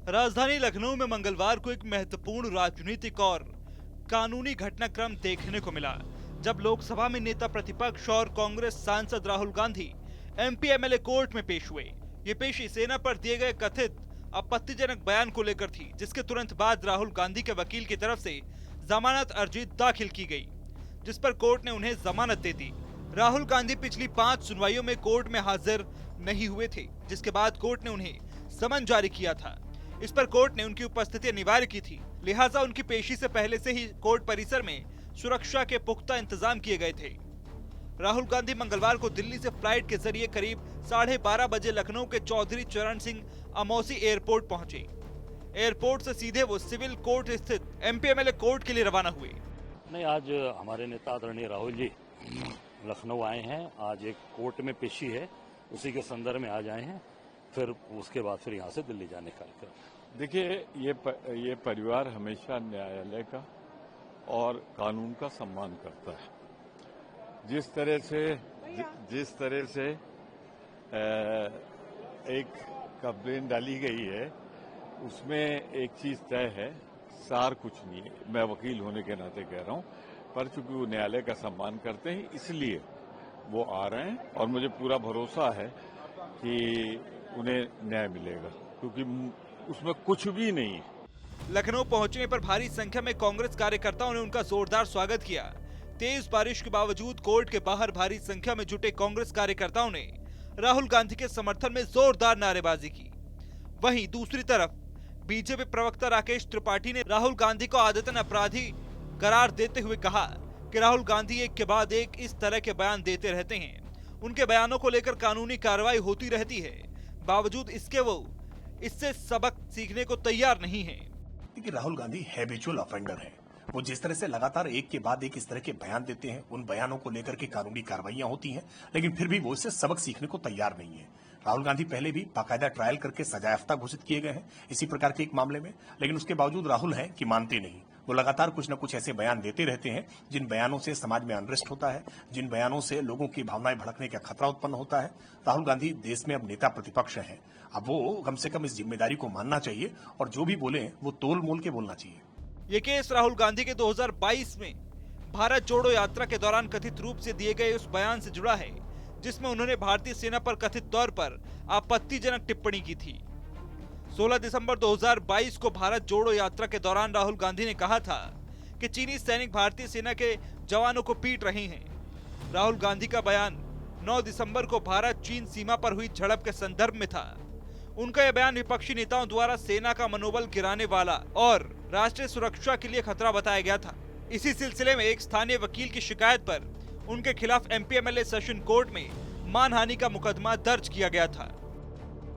राजधानी लखनऊ में मंगलवार को एक महत्वपूर्ण राजनीतिक और कानूनी घटनाक्रम देखने को मिला, जब लोकसभा में नेता प्रतिपक्ष और कांग्रेस सांसद Rahul Gandhi MP MLA court में पेश हुए। ये पेशी सेना पर दिए गए कथित आपत्तिजनक बयान को लेकर थी, जिसके तुरंत बाद राहुल गांधी के वकील की तरफ से जमानत अर्जी दाखिल की गई, जिस पर कोर्ट ने उन्हें जमानत दे दी। राहुल गांधी पिछली 5 सुनवाइयों में कोर्ट में हाजिर नहीं हुए थे, जिसके बाद कोर्ट ने उन्हें समन जारी किया था। इस पर कोर्ट ने उनकी उपस्थिति अनिवार्य की थी, लिहाजा उनकी पेशी से पहले से ही कोर्ट परिसर में सुरक्षा के पुख्ता इंतजाम किए गए थे। राहुल गांधी मंगलवार को दिल्ली से फ्लाइट के जरिए करीब 12:30 बजे लखनऊ के चौधरी चरण सिंह अमौसी एयरपोर्ट पहुंचे। एयरपोर्ट से सीधे वो सिविल कोर्ट स्थित एमपी एमएलए कोर्ट के लिए रवाना हुए। नहीं, आज हमारे नेता आदरणीय राहुल जी लखनऊ आए हैं। आज एक कोर्ट में पेशी है, उसी के संदर्भ में आज आए हैं। फिर उसके बाद फिर यहाँ से दिल्ली जाने का कार्यक्रम। देखिए, ये परिवार हमेशा न्यायालय का और कानून का सम्मान करता है। जिस तरह से एक कंप्लेन डाली गई है, उसमें एक चीज तय है, सार कुछ नहीं है। मैं वकील होने के नाते कह रहा हूं, पर चूंकि वो न्यायालय का सम्मान करते हैं, इसलिए वो आ रहे हैं और मुझे पूरा भरोसा है कि उन्हें न्याय मिलेगा, क्योंकि उसमें कुछ भी नहीं है। लखनऊ पहुंचने पर भारी संख्या में कांग्रेस कार्यकर्ताओं ने उनका जोरदार स्वागत किया। तेज बारिश के बावजूद कोर्ट के बाहर भारी संख्या में जुटे कांग्रेस कार्यकर्ताओं ने राहुल गांधी के समर्थन में जोरदार नारेबाजी की। वहीं दूसरी तरफ बीजेपी प्रवक्ता राकेश त्रिपाठी ने राहुल गांधी को आदतन अपराधी करार देते हुए कहा कि राहुल गांधी एक के बाद एक इस तरह के बयान देते रहते हैं। उनके बयानों को लेकर कानूनी कार्रवाई होती रहती है, बावजूद इसके वो इससे सबक सीखने को तैयार नहीं है। देखिए, राहुल गांधी हैबिचुअल ऑफेंडर है। वो जिस तरह से लगातार एक के बाद एक इस तरह के बयान देते हैं, उन बयानों को लेकर के कानूनी कार्रवाइयां होती हैं, लेकिन फिर भी वो इससे सबक सीखने को तैयार नहीं है। राहुल गांधी पहले भी बाकायदा ट्रायल करके सजायाफ्ता घोषित किए गए हैं इसी प्रकार के एक मामले में, लेकिन उसके बावजूद राहुल हैं कि मानते नहीं। वो लगातार कुछ न कुछ ऐसे बयान देते रहते हैं जिन बयानों से समाज में अनरेस्ट होता है, जिन बयानों से लोगों की भावनाएं भड़कने का खतरा उत्पन्न होता है। राहुल गांधी देश में अब नेता प्रतिपक्ष हैं, अब वो कम से कम इस जिम्मेदारी को मानना चाहिए और जो भी बोले वो तोल मोल के बोलना चाहिए। ये केस राहुल गांधी के 2022 में भारत जोड़ो यात्रा के दौरान कथित रूप से दिए गए उस बयान से जुड़ा है, जिसमें उन्होंने भारतीय सेना पर कथित तौर पर आपत्तिजनक टिप्पणी की थी। 16 दिसंबर 2022 को भारत जोड़ो यात्रा के दौरान राहुल गांधी ने कहा था कि चीनी सैनिक भारतीय सेना के जवानों को पीट रहे हैं। राहुल गांधी का बयान 9 दिसंबर को भारत चीन सीमा पर हुई झड़प के संदर्भ में था। उनका यह बयान विपक्षी नेताओं द्वारा सेना का मनोबल गिराने वाला और राष्ट्रीय सुरक्षा के लिए खतरा बताया गया था। इसी सिलसिले में एक स्थानीय वकील की शिकायत पर उनके खिलाफ एमपी एमएलए सेशन कोर्ट में मानहानि का मुकदमा दर्ज किया गया था।